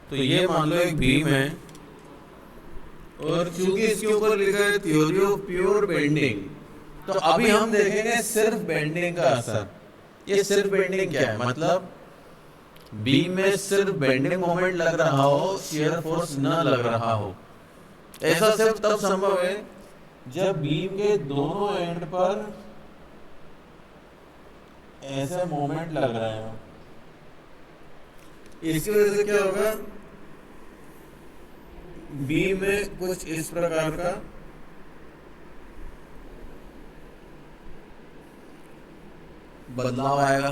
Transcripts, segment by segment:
तो ये मान लो एक बीम है और क्योंकि इसके ऊपर लिखा है थ्योरी ऑफ प्योर बेंडिंग, तो अभी हम देखेंगे सिर्फ बेंडिंग का असर। ये सिर्फ बेंडिंग क्या है, मतलब बीम में सिर्फ बेंडिंग मोमेंट लग रहा हो, शियर फोर्स न लग रहा हो। ऐसा सिर्फ तब संभव है जब बीम के दोनों एंड पर ऐसे मोमेंट लग रहे हो। इसकी वजह से क्या होगा, बीम में कुछ इस प्रकार का बदलाव आएगा,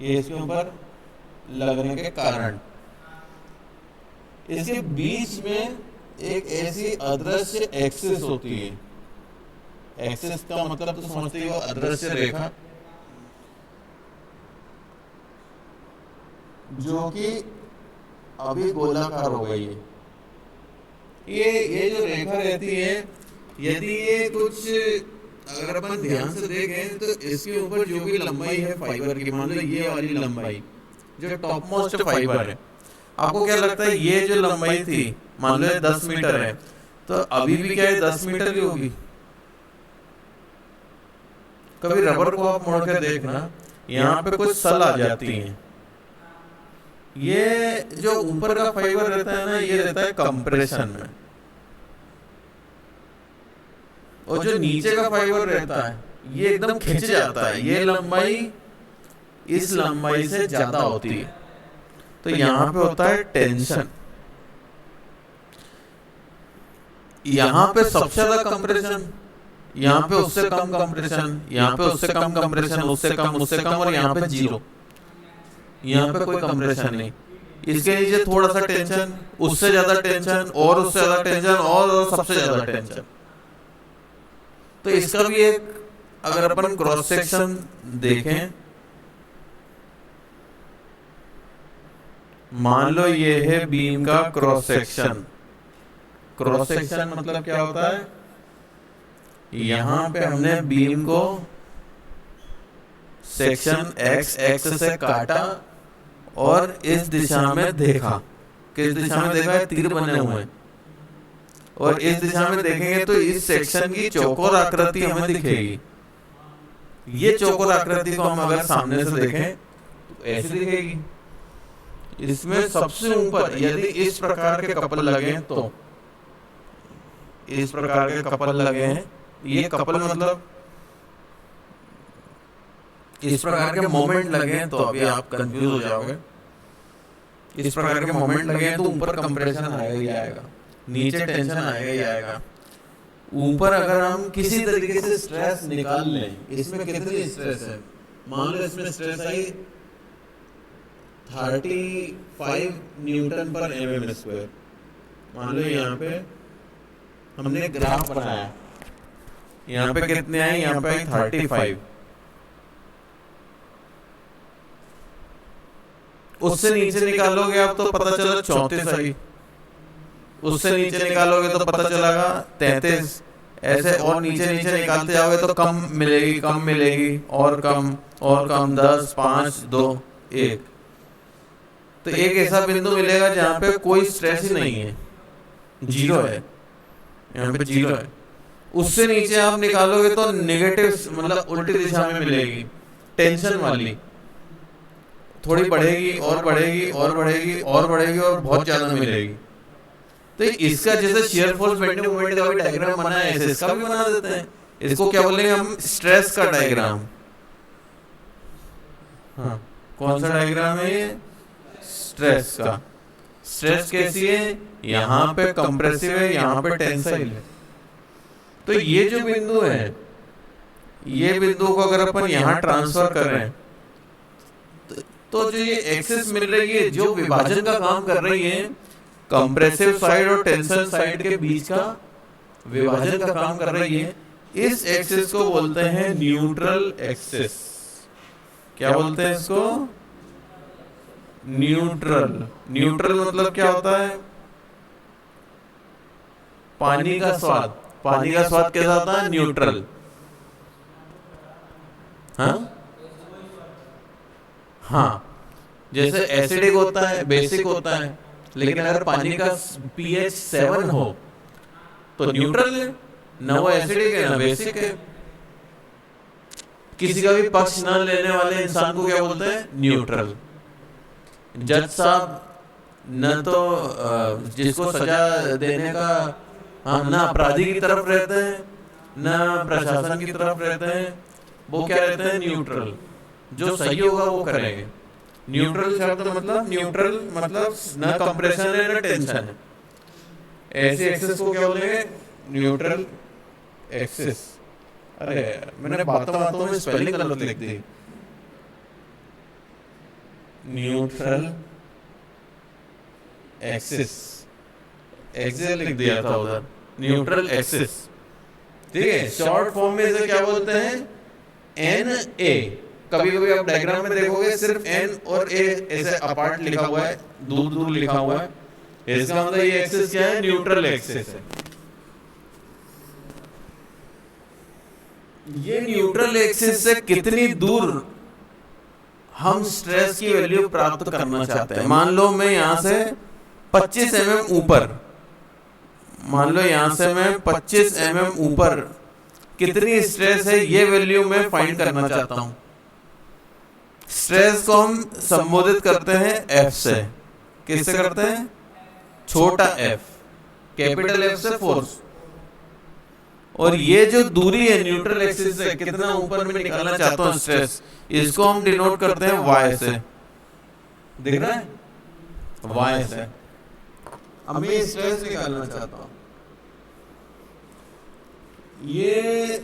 ये इसके ऊपर लगने के कारण। इसके बीच में एक ऐसी अदृश्य एक्सिस होती है। एक्सिस का मतलब तो समझते हो, अदृश्य रेखा, जो कि अभी गोलाकार हो गई है। ये जो रेखा रहती है, यदि ये कुछ अगर अपन ध्यान से देखें तो इसके ऊपर जो भी लंबाई है फाइबर की, मान लो ये वाली लंबाई जो टॉप मोस्ट फाइबर है, आपको क्या लगता है ये जो लंबाई थी, मान लो 10 मीटर है, तो अभी भी क्या है 10 मीटर की होगी। कभी रबर को आप मोड़ कर देखना, यहाँ पे कुछ सल आ जाती हैं। ये जो ऊपर का फाइबर रहता है ना, ये रहता है कंप्रेशन में, और जो नीचे का फाइबर रहता है ये एकदम खिंच जाता है। ये लंबाई इस लंबाई से ज्यादा होती है, तो यहां पे होता है टेंशन। यहां पे सबसे ज्यादा कंप्रेशन, यहाँ पे उससे कम कंप्रेशन, यहाँ पे उससे कम कंप्रेशन, उससे कम, और यहाँ पे जीरो। यहाँ पे कोई कंप्रेशन नहीं। इसके नीचे थोड़ा सा टेंशन, उससे ज्यादा टेंशन, और उससे ज्यादा टेंशन, और सबसे ज्यादा टेंशन। तो इसका भी एक अगर अपन क्रॉस सेक्शन देखें, मान लो ये है बीम का क्रॉस सेक्शन। क्रॉस सेक्शन मतलब क्या होता है, यहां पे हमने बीम को सेक्शन एक्स एक्स से काटा और इस दिशा में देखा। किस दिशा में देखा है, तीर बने हुए हैं, और इस दिशा में देखेंगे तो इस सेक्शन की चौकोर आकृति हमें दिखेगी। ये चौकोर आकृति को हम अगर सामने से देखें तो ऐसी दिखेगी। इसमें सबसे ऊपर यदि इस प्रकार के कपल लगे हैं, तो इस प्रकार के कपल लगे हैं, ये कपल मतलब इस प्रकार के मोमेंट लगे हैं, तो अभी आप कंफ्यूज हो जाओगे। इस प्रकार के मोमेंट लगे हैं तो ऊपर कंप्रेशन आएगा ही आएगा, नीचे टेंशन आएगा ही आएगा। ऊपर अगर हम किसी तरीके से स्ट्रेस निकाल लें, इसमें कितनी स्ट्रेस है, मान लो इसमें स्ट्रेस आई 35 न्यूटन पर mm स्क्वायर। मान लो यहाँ पे हमने ग्राफ बनाया, यहाँ पे कितने आए, यहाँ पे आई 35। उससे नीचे निकालोगे आप तो पता चला 34 आई, उससे नीचे निकालोगे तो पता चलेगा 33। ऐसे और नीचे नीचे निकालते जाओगे तो कम मिलेगी, कम मिलेगी, और कम और कम, 10, 5, 2, 1। तो एक ऐसा बिंदु मिलेगा जहां पे कोई स्ट्रेस ही नहीं है, जीरो है, यहाँ पे जीरो है। उससे नीचे आप निकालोगे तो नेगेटिव मतलब उल्टी दिशा में मिलेगी, टेंशन वाली, थोड़ी बढ़ेगी और बढ़ेगी और बढ़ेगी और बढ़ेगी और बहुत ज्यादा मिलेगी। तो इसका जैसे शियर फोर्स बेंडिंग मोमेंट का भी डायग्राम बना है, ऐसे इसका भी बना देते हैं। इसको क्या बोलेंगे हम, स्ट्रेस का डायग्राम। हाँ, कौन सा डायग्राम है ये, स्ट्रेस का। स्ट्रेस कैसी है, यहाँ पे कंप्रेसिव है, यहाँ पे टेंसाइल है। तो ये जो बिंदु है, ये बिंदु को अगर अपन यहाँ ट्रांसफर करें तो जो ये एक्सिस मिल रही है, जो विभाजन का काम कर रही है, कंप्रेसिव साइड और टेंशन साइड के बीच का विभाजन का काम कर रही है, इस एक्सिस को बोलते हैं न्यूट्रल एक्सिस। क्या बोलते हैं इसको, न्यूट्रल। न्यूट्रल मतलब क्या होता है, पानी का स्वाद। पानी का स्वाद कैसा होता है, न्यूट्रल। हाँ हाँ, जैसे एसिडिक होता है, बेसिक होता है, लेकिन अगर पानी का pH 7 हो तो न्यूट्रल है, ना वो एसिडिक है ना बेसिक है। किसी का भी पक्ष न लेने वाले इंसान को क्या बोलते हैं? न्यूट्रल। जज साहब न तो जिसको सजा देने का, हाँ, ना अपराधी की तरफ रहते हैं ना प्रशासन की तरफ रहते हैं, वो क्या रहते हैं? न्यूट्रल। जो सही होगा वो करेंगे। न्यूट्रल शब्द मतलब, न्यूट्रल मतलब न कंप्रेशन है न टेंशन है, ऐसे एक्सेस को क्या बोलेंगे? Neutral axis. अरे मैंने बातों बातों में स्पेलिंग गलत लिख दी। न्यूट्रल एक्सिस, एक्सिस लिख दिया था उधर, न्यूट्रल एक्सिस। ठीक है, शॉर्ट फॉर्म में इसे क्या बोलते हैं? N A. कभी कभी आप डायग्राम में देखोगे सिर्फ एन और ए ऐसे अपार्ट लिखा हुआ है, दूर दूर लिखा हुआ है, इसका मतलब ये एक्सिस क्या है? न्यूट्रल एक्सिस है। ये न्यूट्रल एक्सिस से कितनी दूर हम स्ट्रेस की वैल्यू प्राप्त करना चाहते हैं? मान लो मैं यहां से 25 mm ऊपर, मान लो यहां से मैं 25 mm ऊपर कितनी स्ट्रेस है ये वैल्यू मैं फाइंड करना चाहता हूं। स्ट्रेस को हम संबोधित करते हैं एफ से। किससे करते हैं? छोटा एफ, कैपिटल एफ से फोर्स। और ये जो दूरी है न्यूट्रल एक्सिस से कितना ऊपर में निकालना चाहता हूं स्ट्रेस, इसको हम डिनोट करते हैं वाई से। दिख रहा है? वाई से। अब मैं स्ट्रेस निकालना चाहता हूं, ये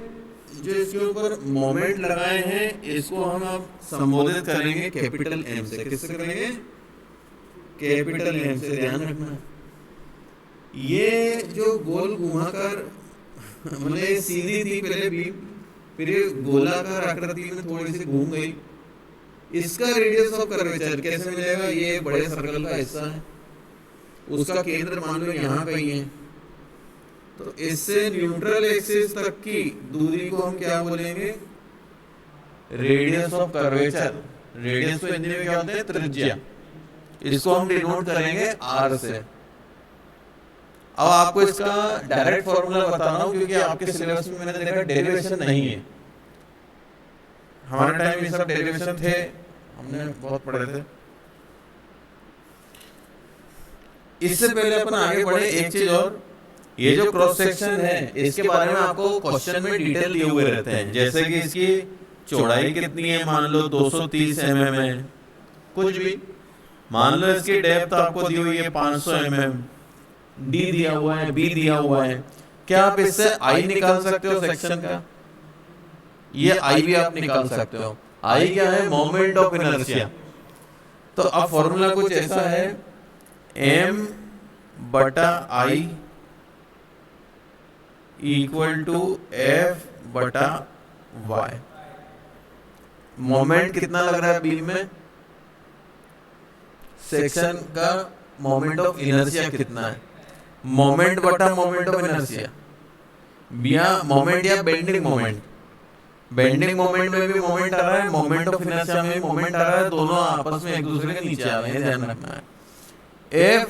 जो इसके ऊपर मोमेंट लगाए हैं इसको हम अब संबोधित करेंगे कैपिटल एम से। किससे करेंगे? कैपिटल एम से। ध्यान रखना, ये जो गोल घुमाकर, मतलब सीधी थी पहले बीम, फिर ये गोलाकार आकृति में थोड़ी सी घूम गई, इसका रेडियस ऑफ कर्वेचर कैसे मिलेगा? ये बड़े सर्कल का हिस्सा है, उसका केंद्र मान लो यहाँ कहीं है, तो इससे न्यूट्रल एक्सिस तक की दूरी को हम क्या बोलेंगे? Radius of curvature. रेडियस को हिंदी में क्या बोलते हैं? त्रिज्या। इसको हम डिनोट करेंगे आर से। अब आपको इसका डायरेक्ट फॉर्मूला बता रहा हूं क्योंकि आपके सिलेबस में मैंने देखा डेरिवेशन नहीं है। हमारे टाइम ये सब डेरिवेशन थे, हमने बहुत पढ़े थे। इससे पहले अपन आगे बढ़े, एक चीज और, ये जो क्रॉस सेक्शन है इसके बारे में आपको क्वेश्चन में डिटेल दिए हुए रहते हैं। जैसे कि इसकी चौड़ाई कितनी है, मान लो 230 mm है, कुछ भी। मान लो इसकी डेप्थ आपको दी हुई है 500 mm, डी दिया हुआ है, बी दिया हुआ है। क्या आप इससे आई निकाल सकते हो सेक्शन का? ये आई भी आप निकाल सकते हो। आई क्या है? Moment of inertia. तो अब फॉर्मूला कुछ ऐसा है, एम बटा आई इक्वल टू एफ बटा वाई। मोमेंट कितना लग रहा है बीम में? सेक्शन का मोमेंट ऑफ इनर्शिया कितना है? मोमेंट बटा मोमेंट ऑफ इनर्शिया, या मोमेंट या बेंडिंग मोमेंट। बेंडिंग मोमेंट में भी मोमेंट आ रहा है, मोमेंट ऑफ इनर्शिया में भी मोमेंट आ रहा है, दोनों आपस में एक दूसरे के नीचे आ रहे हैं, ध्यान रखना है। एफ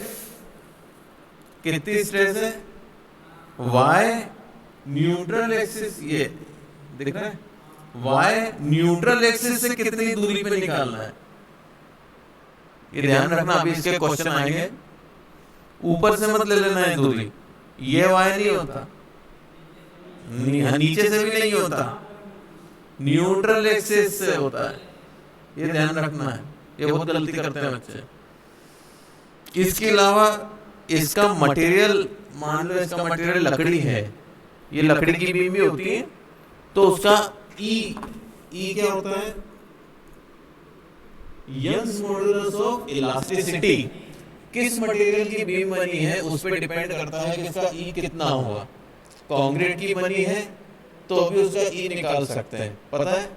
कितनी स्ट्रेस है? वाई न्यूट्रल एक्सिस, ये दिख रहा है? वाई न्यूट्रल एक्सिस से कितनी दूरी पे निकालना है, ये ध्यान रखना। अभी इसके क्वेश्चन आएंगे, ऊपर से मत ले लेना है दूरी, ये वाई नहीं होता, नीचे से भी नहीं होता, न्यूट्रल एक्सिस से होता है, ये ध्यान रखना है। ये बहुत गलती करते हैं बच्चे। इसके अलावा इसका मटेरियल, मान लो इसका मटेरियल लकड़ी है, ये लकड़ी की बीम भी होती है, तो उसका ई क्या होता है? Young's modulus of elasticity. किस मटेरियल की बीम बनी है उस पर डिपेंड करता है कि इसका ई कितना होगा। कंक्रीट की बनी है तो भी उसका ई निकाल सकते हैं, पता है?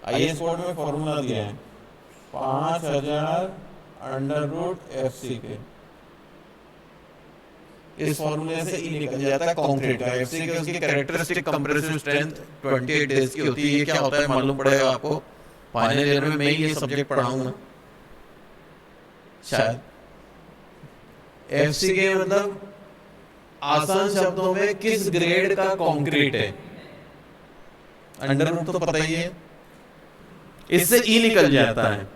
आईएएस कोड में फॉर्मूला दिया है 5000 √FC के। इस फॉर्मूले से ई निकल जाता है कंक्रीट का। एफसी के उसकी कैरेक्टरिस्टिक कंप्रेसिव स्ट्रेंथ 28 डेज की होती है। ये क्या होता है मालूम पड़ेगा आपको, फाइनल ईयर में मैं ये सब्जेक्ट पढ़ाऊंगा। शायद। FCK मतलब आसान शब्दों में किस ग्रेड का कंक्रीट है, अंडरवुड तो पता ही है, इससे ई निकल जाता है।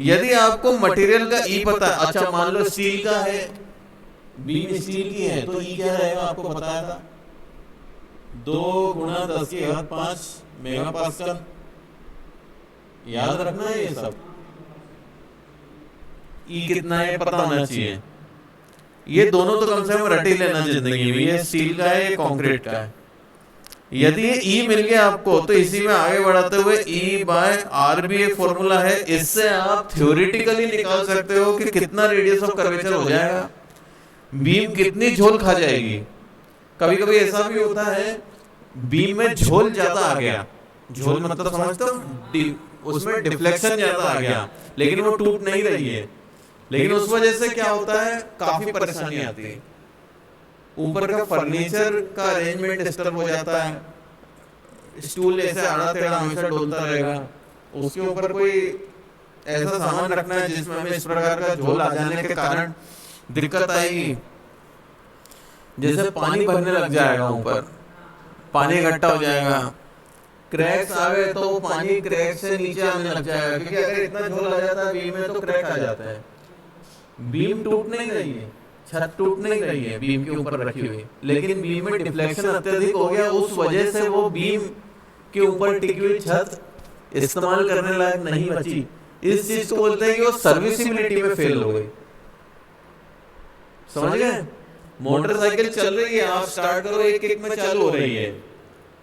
यदि आपको मटेरियल का ई पता है, अच्छा मान लो स्टील का है, बीम स्टील की है, तो ई क्या रहेगा आपको बताया था, 2 × 10⁵ मेगा पास्कल। याद रखना है ये सब, ई कितना है पता होना चाहिए। ये दोनों तो कम से कम रट ही लेना जिंदगी में, ये स्टील का है, ये कंक्रीट का है। यदि ये ई मिल गया आपको, तो इसी में आगे बढ़ाते हुए E/R भी एक फॉर्मूला है, इससे आप थ्योरेटिकली निकाल सकते हो कि कितना रेडियस ऑफ कर्वेचर हो जाएगा, बीम कितनी झोल खा जाएगी। कभी कभी ऐसा भी होता है बीम में झोल ज्यादा आ गया, झोल मतलब समझते हो, उसमें डिफ्लेक्शन ज्यादा आ गया, लेकिन वो टूट नहीं रही है, लेकिन उस वजह से क्या होता है, काफी परेशानी आती है। ऊपर का फर्नीचर का अरेंजमेंट डिस्टर्ब हो जाता है, स्टूल ऐसे आड़ा टेढ़ा हमेशा डोलता रहेगा, उसके ऊपर कोई ऐसा सामान रखना है जिसमें हमें इस प्रकार का झोल आ जाने के कारण दिक्कत आएगी। जैसे पानी भरने लग जाएगा, ऊपर पानी इकट्ठा हो जाएगा, क्रैक्स आवे तो पानी क्रैक से नीचे आने लग जाएगा, क्योंकि अगर इतना झोल आ जाता है बीम में तो क्रैक आ जाता है। बीम टूट नहीं रही है, छत टूट नहीं रही है बीम के ऊपर रखी हुई, लेकिन बीम में डिफ्लेक्शन अत्यधिक हो गया, उस वजह से वो बीम के ऊपर टिकी हुई छत इस्तेमाल करने लायक नहीं बची। इस चीज को बोलते हैं कि वो सर्विसिबिलिटी में फेल हो गई। समझ गए? मोटरसाइकिल चल रही है, आप स्टार्ट करो, एक एक में चालू हो रही है,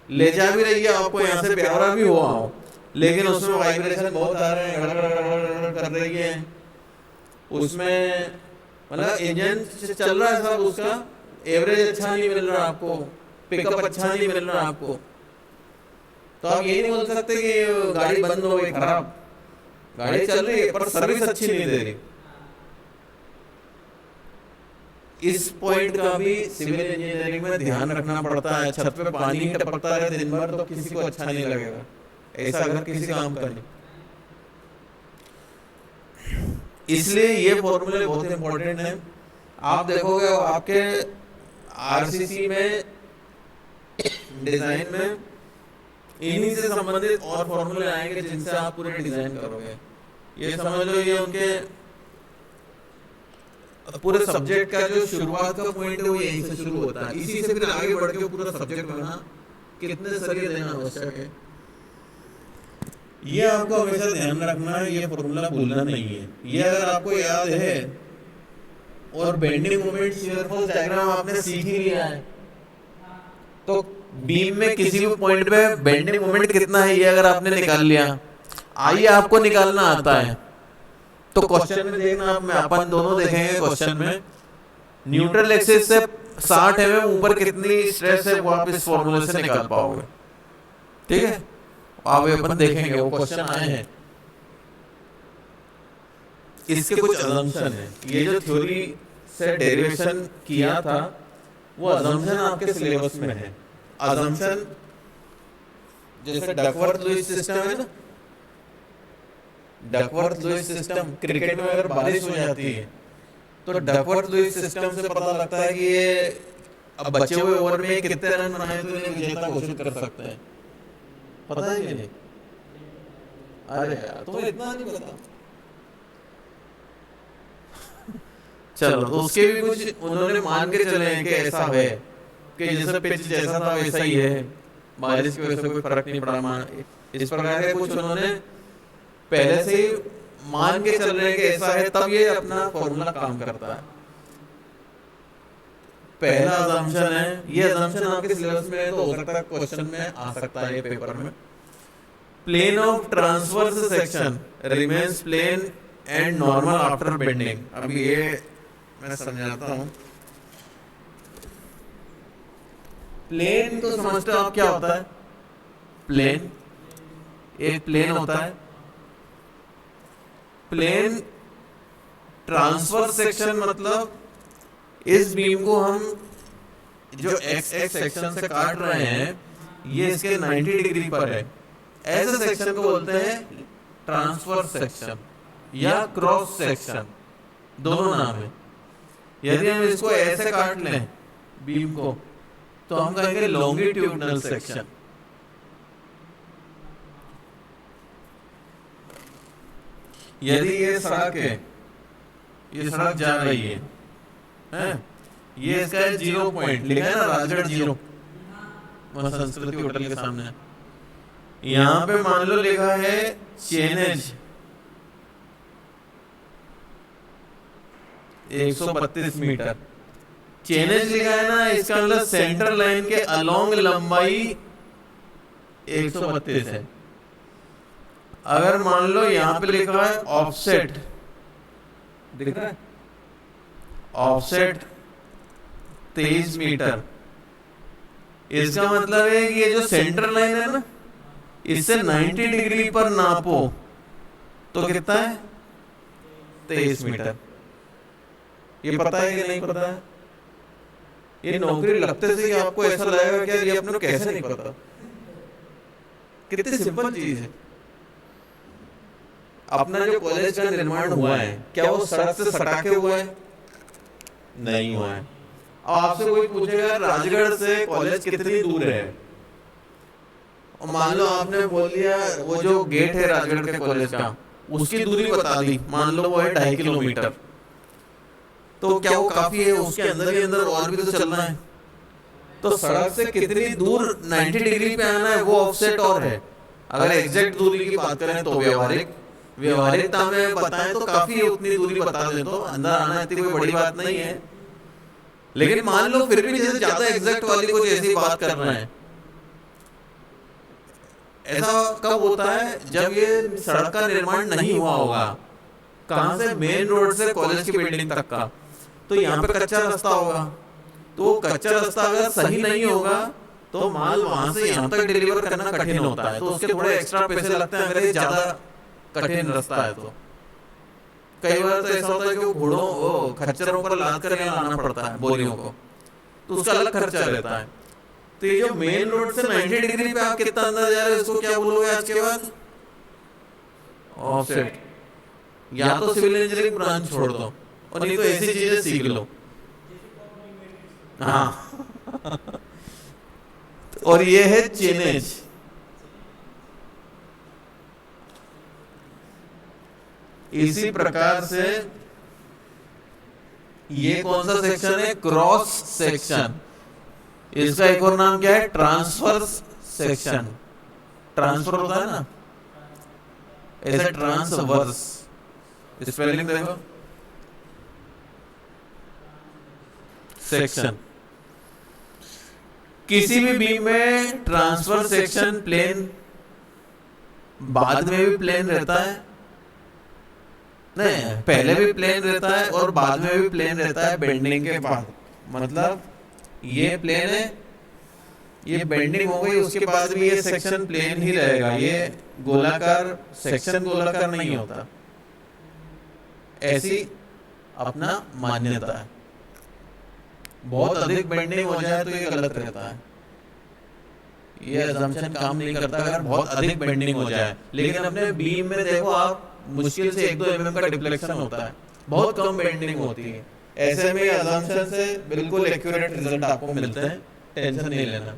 ले जा भी रही है आपको यहाँ से प्यारा भी हुआ हो, लेकिन उसमें वाइब्रेशन बहुत आ रहे हैं, गड़गड़ कर रही है, उसमें मतलब इंजन चल रहा है सब, उसका एवरेज अच्छा नहीं मिल रहा आपको, पिकअप अच्छा नहीं मिल रहा आपको, तो आप यही नहीं बोल सकते कि गाड़ी बंद हो गई, खराब गाड़ी चल रही है पर सर्विस अच्छी नहीं दे रही। इस पॉइंट का भी सिविल इंजीनियरिंग में ध्यान रखना पड़ता है। छत पे पानी टपकता रहे दिन भर तो किसी को अच्छा नहीं लगेगा, ऐसा अगर किसी काम करें। इसलिए ये फॉर्मूले बहुत इंपॉर्टेंट है। आप देखोगे आपके आरसीसी में डिजाइन में इन्हीं से संबंधित और फॉर्मूले आएंगे जिनसे आप पूरे डिजाइन करोगे। ये समझ लो ये उनके पूरे सब्जेक्ट का जो शुरुआत का पॉइंट है वो यहीं से शुरू होता है, इसी से फिर आगे बढ़ के पूरा सब्जेक्ट बना कितने सरिये देना आवश्यक है, ये आपको हमेशा ध्यान रखना है। ये फॉर्मूला भूलना नहीं है। ये अगर आपको याद है और bending moment shear force diagram आपने सीख ही लिया है, तो बीम में किसी भी पॉइंट पे बेंडिंग मोमेंट कितना है ये अगर आपने निकाल लिया, आइए आपको निकालना आता है तो क्वेश्चन में देखना, आप में अपन दोनों देखेंगे क्वेश्चन में न्यूट्रल एक्सिस से 60 mm ऊपर कितनी स्ट्रेस है वो आप इस फॉर्मूले से निकाल पाओगे। ठीक है, आप अपन देखेंगे वो क्वेश्चन आए हैं। इसके कुछ अजम्पशन है, ये जो थ्योरी से डेरिवेशन किया था वो अजम्पशन आपके सिलेबस में है। अजम्पशन जैसे डकवर्थ लुईस सिस्टम है ना, डकवर्थ लुईस सिस्टम, क्रिकेट में अगर बारिश हो जाती है तो डकवर्थ लुईस सिस्टम से पता लगता है कि ये अब बचे हुए ओवर में कितने रन बनाए तो इन्हें विजेता घोषित कर सकते हैं। पता है नहीं? अरे यार तुम्हें इतना नहीं पता। चलो तो उसके भी कुछ उन्होंने मान के चले हैं कि ऐसा है कि जैसे पिच जैसा था वैसा ही है, बारिश की वजह से कोई फर्क नहीं पड़ा। इस प्रकार के कुछ उन्होंने पहले से ही मान के चल रहे हैं कि ऐसा है, तब ये अपना फॉर्मूला काम करता है। पहला अजम्पशन है, ये अजम्पशन आपके सिलेबस में है तो हो सकता है क्वेश्चन में आ सकता है ये पेपर में। Plane of transverse section remains plane and normal after bending. अभी ये मैं समझाता हूं। प्लेन तो समझते हो आप क्या होता है? प्लेन, एक प्लेन होता है। प्लेन ट्रांसफर सेक्शन मतलब इस बीम को हम जो एक्स एक्स सेक्शन से काट रहे हैं ये इसके 90 डिग्री पर है, ऐसे सेक्शन को बोलते हैं ट्रांसफर सेक्शन। या क्रॉस सेक्शन, दोनों नाम है। यदि हम इसको ऐसे काट लें बीम को, तो हम कहेंगे लॉन्गिट्यूडनल सेक्शन। यदि ये सड़क है, ये सड़क जा रही है, हैं? ये इसका 0 पॉइंट लिखा है ना, राजगढ़ 0 संस्कृति होटल के सामने। यहाँ पे मान लो लिखा है चेनेज 132 मीटर। चेनेज लिखा है ना, इसका मतलब सेंटर लाइन के अलोंग लंबाई 132 है। अगर मान लो यहाँ पे लिखा है ऑफसेट, दिख रहा है ऑफसेट 23 मीटर, इसका मतलब है कि ये जो सेंटर लाइन है ना, इससे 90 डिग्री पर नापो तो कितना है, 23 मीटर। ये पता है कि नहीं पता है? ये नौकरी लगते से ही आपको ऐसा लगेगा कि यार ये अपने को कैसे नहीं पता। कितनी सिंपल चीज है। अपना जो कॉलेज का निर्माण हुआ है, क्या वो सड़क से सटा के हुआ है? नहीं हुआ है। अब आपसे कोई पूछेगा राजगढ़ से कॉलेज कितनी दूर है, और मान लो आपने बोल दिया वो जो गेट है राजगढ़ के कॉलेज का, उसकी दूरी बता दी, मान लो वो है 2.5 किलोमीटर, तो क्या वो काफी है? उसके अंदर ही अंदर और भी तो चलना है। तो सड़क से कितनी दूर 90 डिग्री पे आना है, वो ऑफसेट और है। अगर एग्जैक्ट दूरी की बात करें तो व्यवहारिकता में बताएं तो काफी है, उतनी दूरी बता दें तो अंदर आना इतनी कोई बड़ी बात नहीं है। लेकिन मान लो फिर भी जैसे ज्यादा एग्जैक्ट वाली को जैसी बात कर रहे हैं, ऐसा कब होता है? जब ये सड़क का निर्माण नहीं हुआ होगा। कहां से? मेन रोड से कॉलेज की बिल्डिंग तक का। तो यहाँ पे कच्चा रास्ता होगा, तो कच्चा रास्ता अगर सही नहीं होगा तो माल वहां से यहाँ तक डिलीवर करना कठिन होता है, तो उसके थोड़े एक्स्ट्रा पैसे लगते हैं अगर ये ज्यादा कठिन रास्ता है तो। कई बार तो ऐसा होता है कि वो घोड़ों खच्चरों पर लाद कर लाना पड़ता है बोरियों को, तो उसका अलग खर्चा रहता है। तो ये जो मेन रोड से 90 डिग्री पे आप कितना अंदर जा रहे हो, इसको क्या बोलोगे आज के बाद? ऑफसेट। या तो सिविल इंजीनियरिंग ब्रांच छोड़ दो, और नहीं तो ऐसी चीजें सीख लो। हाँ और ये है चेनेज। इसी प्रकार से ये कौन सा सेक्शन है? Cross section. इसका एक और नाम क्या है? Transverse section. ट्रांसफर होता है ना, ऐसे ट्रांसवर्स, स्पेलिंग देखो, सेक्शन। किसी भी बीम में ट्रांसफर सेक्शन प्लेन, बाद में भी प्लेन रहता है, नहीं पहले भी प्लेन रहता है और बाद में भी प्लेन रहता है बेंडिंग के बाद। मतलब ये प्लेन है, ये बेंडिंग हो गई, उसके बाद भी ये सेक्शन प्लेन ही रहेगा। ये गोलाकार सेक्शन गोलाकार नहीं होता, ऐसी अपना मान्यता है। बहुत अधिक बेंडिंग हो जाए तो ये गलत रहता है, ये अजम्पशन काम नहीं करता अगर बहुत अधिक बेंडिंग हो जाए। लेकिन अपने बीम में देखो आप, मुश्किल से 1-2 mm का डिफ्लेक्शन होता है, बहुत कम बेंडिंग होती है। ऐसे में अजम्पशन से बिल्कुल एक्यूरेट रिजल्ट आपको मिलते हैं, टेंशन नहीं लेना।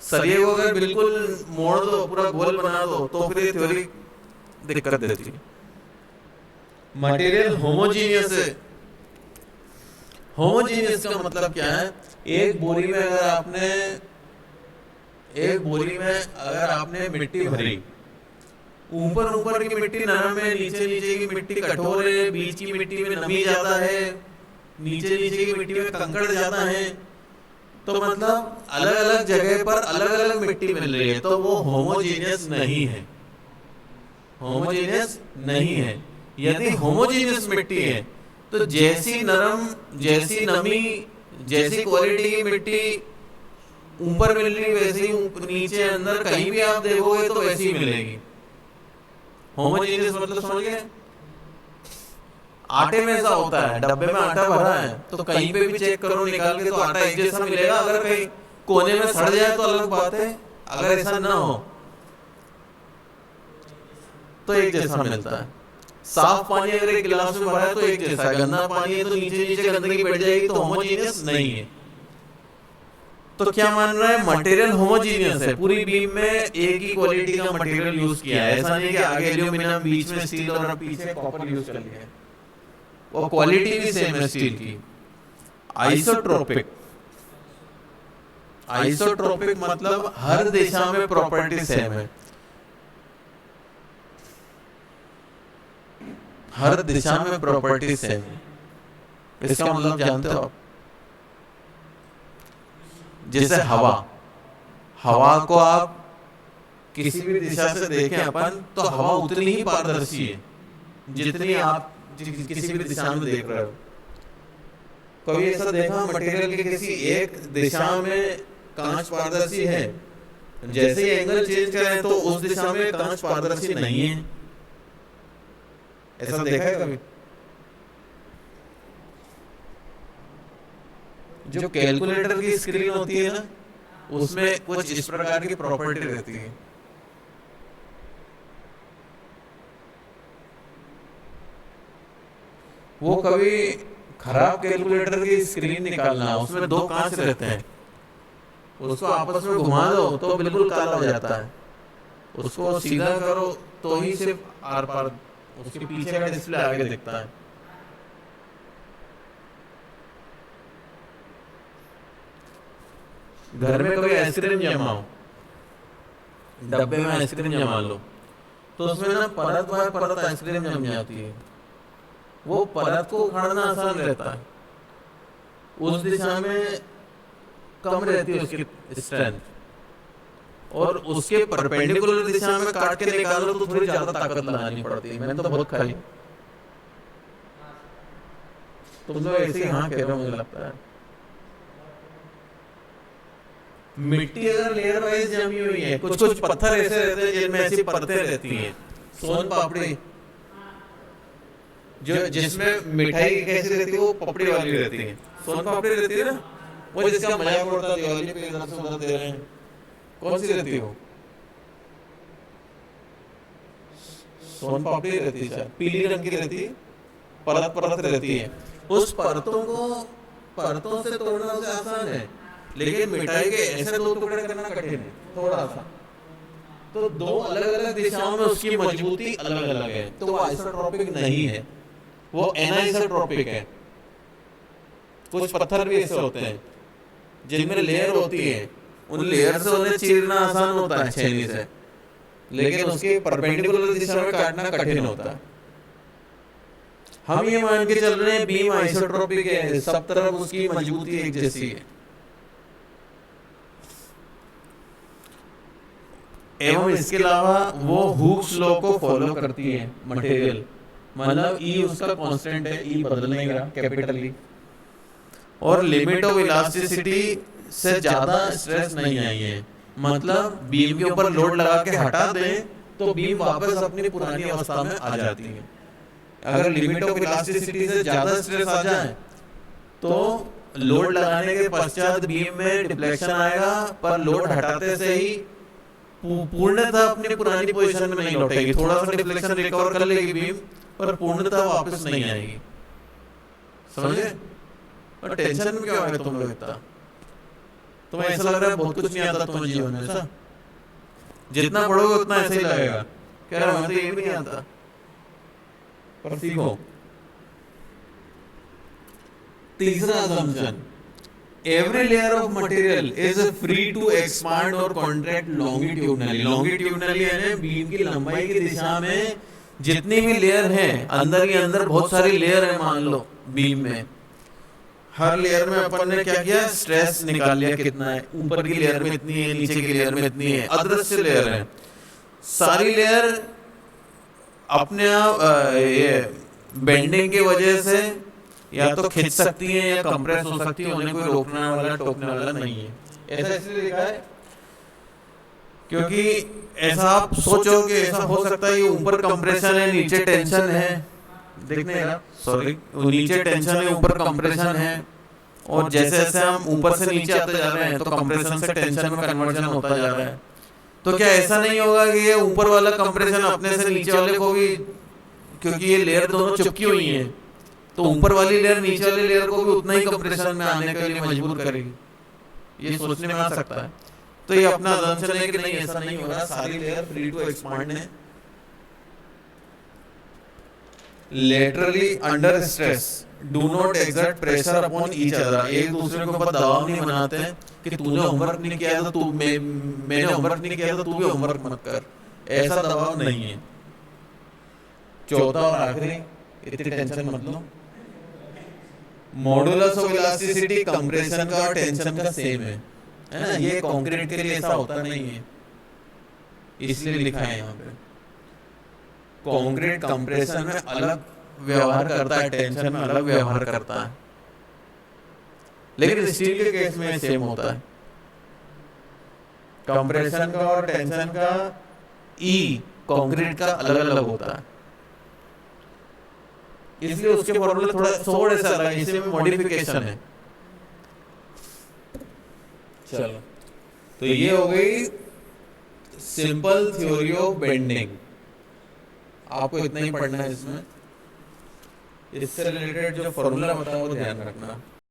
सरिये को अगर बिल्कुल मोड़ दो, पूरा गोल बना दो, तो फिर ये थ्योरी दिक्कत देती है। मटेरियल होमोजीनियस है। होमोजीनियस का मतलब क्या है? एक बोरी में अगर आपने मिट्टी भरी, ऊपर की मिट्टी नरम है, नीचे की मिट्टी कठोर है, बीच की मिट्टी में नमी ज्यादा है, नीचे की मिट्टी में कंकड़ ज्यादा है, तो मतलब अलग अलग जगह पर अलग अलग मिट्टी मिल रही है, तो वो होमोजीनियस नहीं है। होमोजीनियस नहीं है। यदि होमोजीनियस मिट्टी है तो जैसी नरम, जैसी नमी, जैसी क्वालिटी की मिट्टी ऊपर मिल रही वैसी नीचे अंदर कहीं भी आप देखोगे तो वैसी ही मिलेगी। होमोजीनियस मतलब समझ गए? आटे में ऐसा होता है, डब्बे में आटा भरा है तो कहीं पे भी चेक करो निकाल के तो आटा एक जैसा मिलेगा। अगर कहीं कोने में सड़ जाए तो अलग बात है, अगर ऐसा ना हो तो एक जैसा मिलता है। साफ पानी अगर एक गिलास में भरा है तो एक जैसा है, गंदा पानी है तो नीचे नीचे गंदगी बढ़ जाएगी, तो होमोजीनियस नहीं है। तो क्या मान रहा है, मटेरियल होमोजीनियस है, पूरी बीम में एक ही क्वालिटी का मटेरियल यूज किया है। ऐसा नहीं कि आगे एल्यूमिनियम, बीच में स्टील और पीछे कॉपर यूज कर लिया है। वो क्वालिटी भी सेम है स्टील की। आइसोट्रोपिक, आइसोट्रोपिक मतलब हर दिशा में प्रॉपर्टी सेम है, हर दिशा में प्रॉपर्टी सेम है। इसका मतलब जानते हो आप, जैसे हवा, हवा को आप किसी भी दिशा से देखें अपन तो हवा उतनी ही पारदर्शी है जितनी आप किसी भी दिशा में देख रहे हो। कभी ऐसा देखा मटेरियल के किसी एक दिशा में कांच पारदर्शी है, जैसे ही एंगल चेंज करें तो उस दिशा में कांच पारदर्शी नहीं है? ऐसा देखा है कभी? जो कैलकुलेटर की स्क्रीन होती है ना, उसमें कुछ इस प्रकार की प्रॉपर्टी रहती है। वो कभी खराब कैलकुलेटर की स्क्रीन निकालना, उसमें दो कांच रहते हैं, उसको आपस में घुमा दो तो बिल्कुल काला हो जाता है। उसको सीधा करो तो ही सिर्फ आर पार उसके पीछे का डिस्प्ले आगे दिखता है। घर में कभी आइसक्रीम जमा हो, डब्बे में आइसक्रीम जमा लो, तो उसमें ना परत बाय परत आइसक्रीम जम जाती है। वो परत को उखाड़ना आसान रहता है, उस दिशा में कम रहती है उसकी स्ट्रेंथ, और उसके परपेंडिकुलर दिशा में काट के निकालो तो थोड़ी ज्यादा ताकत लगानी पड़ती है। मैंने तो बहुत खाई। तुम तो ऐसे ही हाँ कह रहे हो, मुझे लगता है। मिट्टी अगर लेयर वाइज जमी हुई है, कुछ कुछ पत्थर ऐसे रहते हैं जिनमें ऐसी परतें रहती हैं, सोन पापड़ी, जो जिसमें मिठाई कैसी रहती है, वो पपड़ी वाली रहती है, सोन पापड़ी रहती है ना, वो जिसका मजाक उड़ता है दिवाली पे इधर से उधर दे रहे हैं, कौन सी रहती है वो? सोन पापड़ी रहती है, पीली रंग की रहती है, परत परत रहती है। उस परतों को, परतों से तोड़ना से आसान है, लेकिन मिठाई के ऐसे दो टुकड़े करना कठिन है थोड़ा सा। तो दो अलग अलग दिशाओं में उसकी मजबूती अलग अलग है, तो वो आइसोट्रोपिक नहीं है, वो एनाइसोट्रोपिक है। कुछ पत्थर भी ऐसे होते हैं जिनमें लेयर होती है, उन लेयर से उन्हें चीरना आसान होता है छेनी से, लेकिन उसके परपेंडिकुलर दिशा में काटना कठिन होता है। हम ये मान के चल रहे हैं बीम आइसोट्रोपिक है, सब तरफ उसकी मजबूती एक जैसी है। एवं इसके अलावा वो हुक्स लॉ को फॉलो करती है मटेरियल, मतलब ई उसका कांस्टेंट है, ई बदल नहीं रहा, कैपिटल ई, और लिमिट ऑफ इलास्टिसिटी से ज्यादा स्ट्रेस नहीं आई है। मतलब बीम के ऊपर लोड लगा के हटा दें तो बीम वापस अपनी पुरानी अवस्था में आ जाती है। अगर लिमिट ऑफ इलास्टिसिटी से ज्यादा स्ट्रेस आ जाए तो लोड लगाने के पश्चात बीम में डिफ्लेक्शन आएगा, पर लोड हटाते से ही पूर्णतः अपनी पुरानी पोजीशन में नहीं लौटेगी। थोड़ा सा डिफ्लेक्शन रिकवर कर लेगी बीम, पर पूर्णतः वापस नहीं आएगी। समझे? और टेंशन में क्यों आ गए तुम लोग इतना? तुम्हें ऐसा लग रहा है बहुत कुछ नहीं आता तुम्हें जीवन में, ऐसा? जितना पढ़ोगे उतना ऐसा ही लगेगा, कह रहा हूं तो ये भी नहीं आता, पर सीखो। तीसरा assumption, every layer of material is free to expand or contract longitudinally। longitudinally यानी बीम की लंबाई की दिशा में जितनी भी लेयर है, अंदर ही अंदर बहुत सारी लेयर है, मान लो बीम में, हर लेयर में अपन ने क्या किया, स्ट्रेस निकाल लिया कितना है, ऊपर की लेयर में इतनी है, नीचे की लेयर में इतनी है, अदृश्य लेयर है। सारी लेयर अपने आप ये बेंडिंग की वजह से या तो खिंच सकती है या कंप्रेस हो सकती है, उन्हें कोई रोकने वाला टोकने वाला नहीं है। ऐसा इसलिए लिखा है क्योंकि ऐसा आप सोचो कि ऐसा हो सकता है ये ऊपर कंप्रेशन है नीचे टेंशन है, देखने सॉरी नीचे टेंशन है ऊपर कंप्रेशन है, और जैसे जैसे हम ऊपर से नीचे आते जा रहे हैं तो कंप्रेशन से टेंशन में कन्वर्जन होता जा रहा है। तो क्या ऐसा नहीं होगा कि ये ऊपर वाला कंप्रेशन अपने से नीचे वाले को भी क्योंकि ये लेयर दोनों चिपकी हुई हैं, तो ऊपर वाली लेयर नीचे वाली लेयर को भी उतना ही कंप्रेशन में आने के लिए मजबूर करेगी। ये सोचने में आ सकता है। तो ये अपना असम्पशन है कि नहीं, ऐसा नहीं हो रहा, सारी लेयर फ्री टू एक्सपांड है। Laterally under stress do not exert pressure upon each other. एक दूसरे के ऊपर दबाव नहीं बनाते हैं कि तूने होमवर्क नहीं किया तो तू मैंने होमवर्क नहीं किया तो तू भी होमवर्क मत कर, ऐसा दबाव नहीं है। चौथा और आखिरी, इतनी टेंशन मत लो, मॉडुलस ऑफ इलास्टिसिटी कंप्रेशन का और टेंशन का सेम है ना। ये कंक्रीट के लिए ऐसा होता नहीं है, इसलिए लिखा है यहाँ पे। कंक्रीट कंप्रेशन में अलग व्यवहार करता है, टेंशन में अलग व्यवहार करता है, लेकिन स्टील के केस में सेम होता है। कंप्रेशन का और टेंशन का ई कंक्रीट का अलग अलग होता है, इसलिए उसके फॉर्मूले थोड़े से अलग है, इसमें मॉडिफिकेशन है। चलो, तो ये हो गई सिंपल थ्योरी ऑफ बेंडिंग। आपको इतना ही पढ़ना है इसमें। इससे रिलेटेड जो फॉर्मूला बताया वो ध्यान रखना।